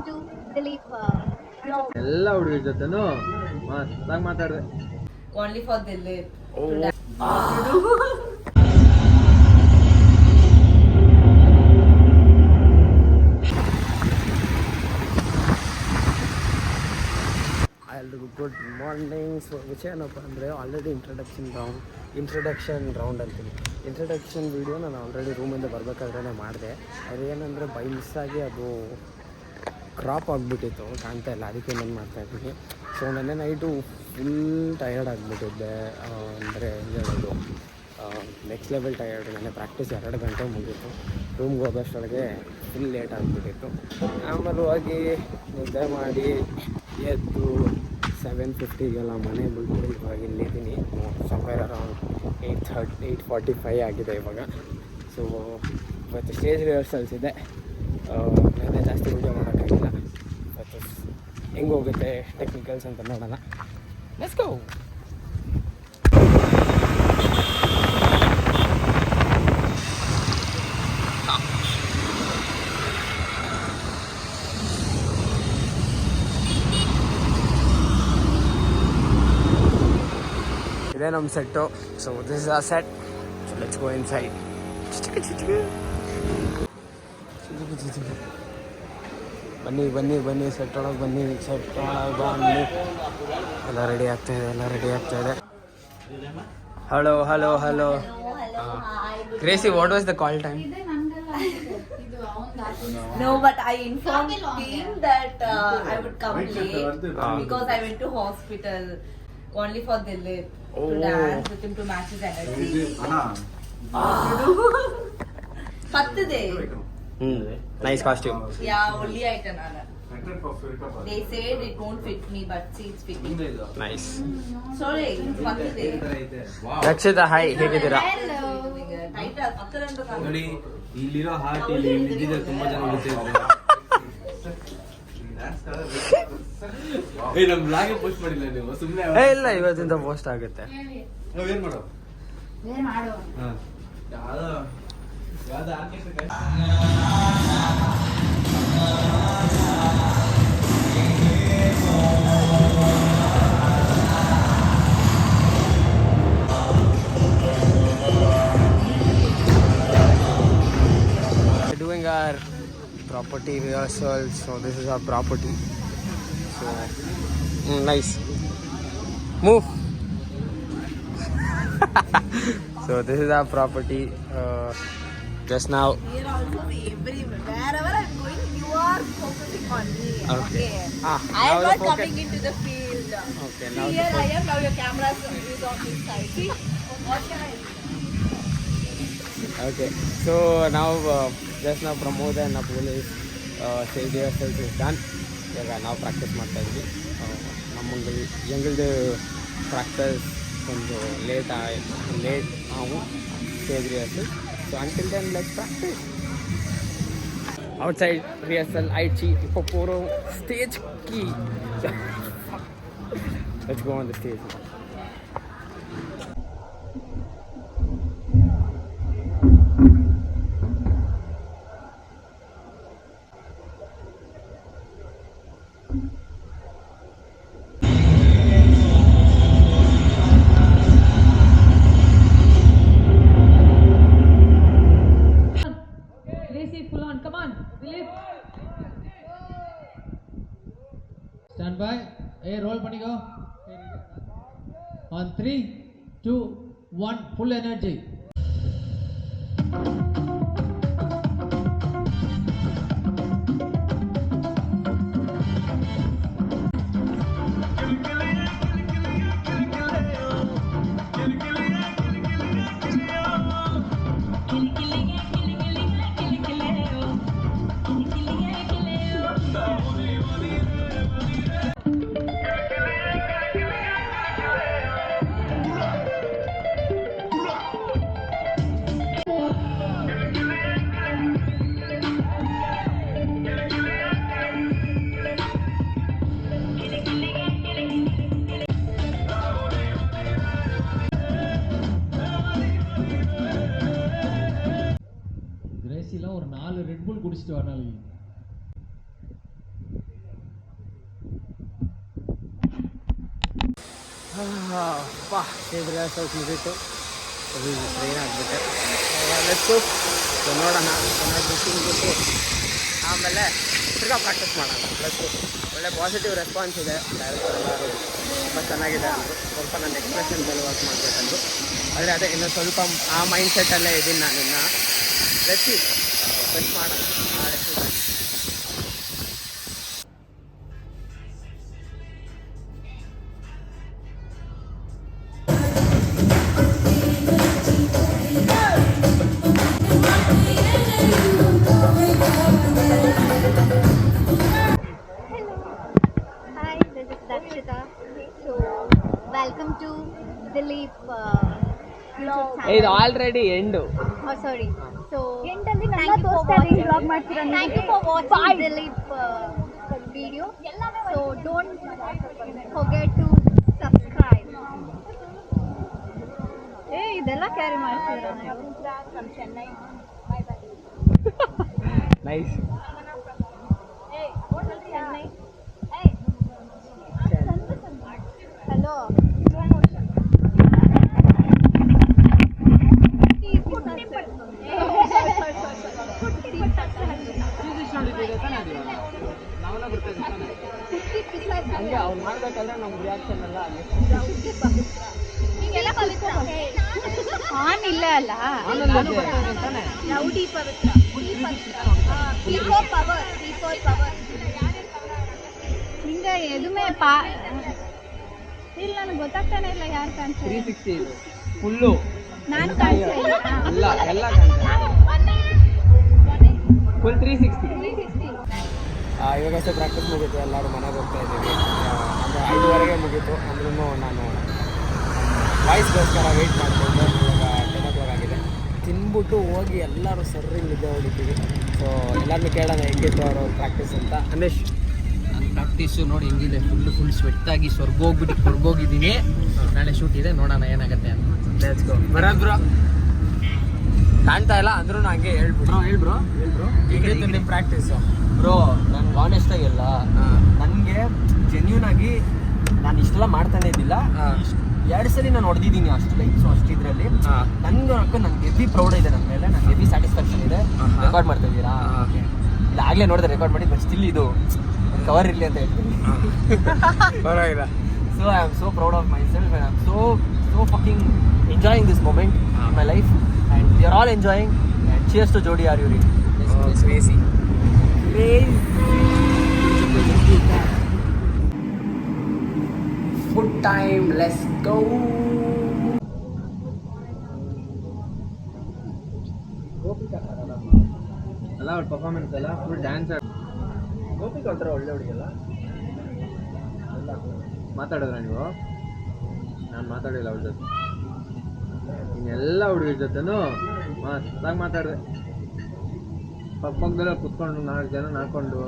to Dilip vlog. ಎಲ್ಲ ಹುಡುಗರ ಜೊತೆನೂ ಮಸ್ತಾಗಿ ಮಾತಾಡಿದೆ. Only for Dilip. ಎಲ್ರಿಗೂ ಗುಡ್ ಮಾರ್ನಿಂಗ್. ಸೊ ವಿಷಯ ಏನಪ್ಪ ಅಂದರೆ ಆಲ್ರೆಡಿ ಇಂಟ್ರಡಕ್ಷನ್ ರೌಂಡ್ ಅಂತೀನಿ. ಇಂಟ್ರಡಕ್ಷನ್ ವೀಡಿಯೋ ನಾನು ಆಲ್ರೆಡಿ ರೂಮಿಂದ ಬರಬೇಕಾದ್ರೆ ಮಾಡಿದೆ. ಅದು ಏನಂದರೆ ಬೈ ಮಿಸ್ಸಾಗಿ ಅದು ಕ್ರಾಪ್ ಆಗಿಬಿಟ್ಟಿತ್ತು, ಕಾಣ್ತಾ ಇಲ್ಲ, ಅದಕ್ಕೆ ಇನ್ನೇನು ಮಾಡ್ತಾಯಿದ್ದೀನಿ. ಸೊ ನೆನ್ನೆ ನೈಟು ಫುಲ್ ಟಯರ್ಡ್ ಆಗಿಬಿಟ್ಟಿದ್ದೆ. ಅಂದರೆ ಹೇಳೋದು ನೆಕ್ಸ್ಟ್ ಲೆವೆಲ್ ಟಯರ್ಡ್. ನೆನ್ನೆ ಪ್ರಾಕ್ಟೀಸ್ 2 ಗಂಟೆ ಮುಗೀತು. ರೂಮ್ಗೆ ಹೋಗೋಷ್ಟೊಳಗೆ ಫುಲ್ ಲೇಟ್ ಆಗಿಬಿಟ್ಟಿತ್ತು. ಆಮೇಲೆ ಹೋಗಿ ನಿದ್ದೆ ಮಾಡಿ ಎದ್ದು 7:50ಗೆಲ್ಲ ಮನೆ ಬಿಟ್ಟು ಇವಾಗ ಇಲ್ಲಿದ್ದೀನಿ. ಸಮ್ವೇರ್ ಅರೌಂಡ್ 8:45 ಆಗಿದೆ ಇವಾಗ. ಸೊ ಇವತ್ತು ಸ್ಟೇಜ್ ರಿಹರ್ಸಲ್ಸ್ ಇದೆ. ನೆನ್ನೆ ಜಾಸ್ತಿ ವೀಡಿಯೋ ಮಾಡೋಕ್ಕಾಗಿಲ್ಲ. ಇವತ್ತು ಹೆಂಗೆ ಹೋಗುತ್ತೆ ಟೆಕ್ನಿಕಲ್ಸ್ ಅಂತ ನೋಡೋಣ. Let's go. ಇದೇ ನಮ್ಮ ಸೆಟ್ಟು. ಸೊ ದಿಸ್ ಇಸ್ ಆ set. So let's go inside. ಬನ್ನಿ ಬನ್ನಿ ಬನ್ನಿ, ಸೆಟ್ ಒಳಗೆ ಬನ್ನಿ, ಸೆಟ್ ಒಳಗೆ ಬನ್ನಿ. ಎಲ್ಲ ರೆಡಿ ಆಗ್ತಾಯಿದೆ. Hello hello hello. Gracy, what was the call time? No, but I informed him that I would come late because I went to hospital only for Dilip to dance with him to match his energy. Day. Nice costume. Yeah, only item. They said it won't fit me, but see, it's fitting. Nice. Sorry, day. Rakshita, hi, ಹೇಗಿದ್ದೀರಾ? ನೋಡಿ, ಇಲ್ಲಿರೋ heart ಇಲ್ಲಿ ಇದ್ದಿದ್ರೆ ತುಂಬಾ ಜನ ಗೊತ್ತಿದ್ರು. ನಮ್ಮ blog post ಮಾಡಿಲ್ಲ ನೀವು, ಸುಮ್ಮನೆ ಇಲ್ಲ, ಇವತ್ತಿಂದ ಪೋಸ್ಟ್ ಆಗುತ್ತೆ. ನಾವೇನ್ ಮಾಡೋ doing our property rehearsal. So this is our property. So nice. Move. So this is our property. Just now. Here also wherever I'm going, you are focusing on me. Okay. I am not coming into the field. Okay. See, Now here I am. Now your camera is on this side. See, what can I do? Okay. So now just now Pramod and Police stage rehearsals is done. ಇವಾಗ ನಾವು practice ಮಾಡ್ತಾಯಿದ್ವಿ. ನಮ್ಮಲ್ಲಿ ಹೆಂಗಲ್ದು practice ಒಂದು late ನಾವು stage rehearsal. So until then let's practice. Outside rehearsal ಆಯ್ತು. இப்போ போகிறோம் ஸ்டேஜ்க்கு. Let's go on the stage. Full on, come on, Dilip. Stand by. Hey, roll panigo. On 3, 2, 1, full energy. கடைசியில் ஒரு 4 ரெட் புல் குடிச்சிட்டு வரணும். ಸೇಬ್ ರಿಹರ್ಸಲ್ಸ್ ಮುಗೀತು. ಟ್ರೈನ್ ಆಗಿಬಿಟ್ಟೆ. ಲೆಟ್ಸು ನೋಡೋಣ ಚೆನ್ನಾಗಿ ಬುಕ್ಕಿಂಗ್ ಕೊಟ್ಟು ಆಮೇಲೆ ತಿರ್ಗಾ ಪ್ರಾಕ್ಟೀಸ್ ಮಾಡೋಣ. ಲೆಟ್ಸು ಒಳ್ಳೆ ಪಾಸಿಟಿವ್ ರೆಸ್ಪಾನ್ಸ್ ಇದೆ. ಡೈರೆಕ್ಟರ್ ಎಲ್ಲರೂ ತುಂಬ ಚೆನ್ನಾಗಿದೆ ಅಂದರು. ಸ್ವಲ್ಪ ನನ್ನ ಎಕ್ಸ್ಪ್ರೆಷನ್ ಮೇಲೆ ವರ್ಕ್ ಮಾಡಬೇಕಂದ್ರು. ಆದರೆ ಅದೇ ಇನ್ನೂ ಸ್ವಲ್ಪ ಆ ಮೈಂಡ್ ಸೆಟ್ಟಲ್ಲೇ ಇದ್ದೀನಿ ನಾನು ಇನ್ನು. ಲೆಟ್ಸಿ ಬೆಸ್ಟ್ ಮಾಡೋಣ. Hi, this is Dakshita. So, welcome to Dilip YouTube channel. ಇದು already end. Oh, sorry. So, thank you for watching Dilip video. So, don't forget to subscribe. Hey, ಇದೆಲ್ಲ ಕ್ಯಾರಿ ಮಾಡ್ತಿದ್ದೀರಾ ನೀವು? From Chennai. Bye bye. Nice. Hey, what is Chennai? Hey. Hello. ಹಂಗೆ ಅವ್ರು ಮಾಡ್ಬೇಕಾದ್ರೆ ನಮ್ಮ reaction ಎಲ್ಲ on ಇಲ್ಲ ಅಲ್ಲ ರೌಡಿ ಪವಿತ್ರ ಪವರ್ ಹಿಂಗೆ ಎದುಮೆ ಇಲ್ಲ ನನಗೆ ಗೊತ್ತಾಗ್ತಾನೆ ಇಲ್ಲ ಯಾರು ಕಾಣಿಸ್ತಾರೆ. 360 ಇದು ಫುಲ್ಲು ನಾನು ಕಾಣಿಸ್ತಾ ಇಲ್ಲ. ಎಲ್ಲ ಎಲ್ಲ ಕಾಣ್ತಾರೆ. ಫುಲ್ 360. ಇವಾಗಷ್ಟೇ ಪ್ರಾಕ್ಟೀಸ್ ಮುಗೀತು. ಎಲ್ಲರೂ ಮನೆಗೆ ಹೋಗ್ತಾ ಇದ್ದೀವಿ. ಅಂದರೆ 5:30 ಮುಗೀತು. ಅಂದ್ರೂ ನಾನು ವಾಯ್ಸ್ಗೋಸ್ಕರ ವೆಯ್ಟ್ ಮಾಡಿಕೊಂಡು ಇವಾಗ 10 o'clock ಆಗಿದೆ. ತಿನ್ಬಿಟ್ಟು ಹೋಗಿ ಎಲ್ಲರೂ ಸರ್ರಿ ನಿದ್ದೆ ಹೊಡಿತೀವಿ. ಸೊ ಎಲ್ಲರನ್ನೂ ಕೇಳೋಣ ಹೆಂಗಿತ್ತು ಅವರು ಪ್ರಾಕ್ಟೀಸ್ ಅಂತ. ಅನೇಶ್ ನನ್ನ ಪ್ರಾಕ್ಟೀಸು ನೋಡಿ ಹೆಂಗಿದೆ. ಫುಲ್ ಸ್ವೆಟ್ಟಾಗಿ ಸ್ವರ್ಗೋಗಿದ್ದೀನಿ. ನಾಳೆ ಶೂಟ್ ಇದೆ, ನೋಡೋಣ ಏನಾಗುತ್ತೆ ಅಂತ. Let's go. ಬರೋದು ಬ್ರೋ ಕಾಣ್ತಾ ಇಲ್ಲ ಅಂದ್ರೂ ಹಂಗೆ ಹೇಳ್ಬಿಡು. ಹೇಳ್ಬ್ರೋ ಹೇಗಿತ್ತು ನಿಮ್ಮ ಪ್ರಾಕ್ಟೀಸು? ಬ್ರೋ ನನ್ಗೆ ಆನೆಸ್ಟಾಗಿ ಇಲ್ಲ, ನನಗೆ ಜೆನ್ಯೂನ್ ಆಗಿ ನಾನು ಇಷ್ಟೆಲ್ಲ ಮಾಡ್ತಾನೆ ಇದ್ದಿಲ್ಲ. 2 ಸರಿ ನಾನು ಹೊಡೆದಿದ್ದೀನಿ ಅಷ್ಟು ಲೈಕ್ಸು ಅಷ್ಟಿದ್ರಲ್ಲಿ. ನನಗೆ ಹೆವಿ ಪ್ರೌಡ್ ಇದೆ ನನ್ನ ಮೇಲೆ. ನನಗೆ ಹೆವಿ ಸ್ಯಾಟಿಸ್ಫ್ಯಾಕ್ಷನ್ ಇದೆ. ರೆಕಾರ್ಡ್ ಮಾಡ್ತಾ ಇದ್ದೀರಾ? ಇಲ್ಲ ಆಗಲೇ ನೋಡಿದೆ ರೆಕಾರ್ಡ್ ಮಾಡಿ, ಬಟ್ ಸ್ಟಿಲ್ ಇದು ಕವರ್ ಇರಲಿ ಅಂತ ಹೇಳ್ತೀನಿ. ಪರವಾಗಿಲ್ಲ. So I am so proud of myself and I am so fucking enjoying this moment in my life and we are all enjoying and cheers to Jodi Aruri. Crazy. Food time, let's go. ಅಲ್ಲ ಅವ್ರ performance ಅಲ್ಲ full dance. ಗೋಪಿಕ ಒಂಥರ ಒಳ್ಳೆ ಹುಡುಗಿಯಲ್ಲ. ಮಾತಾಡಿದ್ರ ನೀವು? ನಾನು ಮಾತಾಡಿಲ್ಲ ಅವ್ರ ಜೊತೆ. ಇನ್ನೆಲ್ಲ ಹುಡುಗರ ಜೊತೆನೂ ಮಸ್ತಾಗಿ ಮಾತಾಡಿದೆ. ಪಕ್ಕದಲ್ಲೇ ಕುತ್ಕೊಂಡು 4 ಜನ ಹಾಕೊಂಡು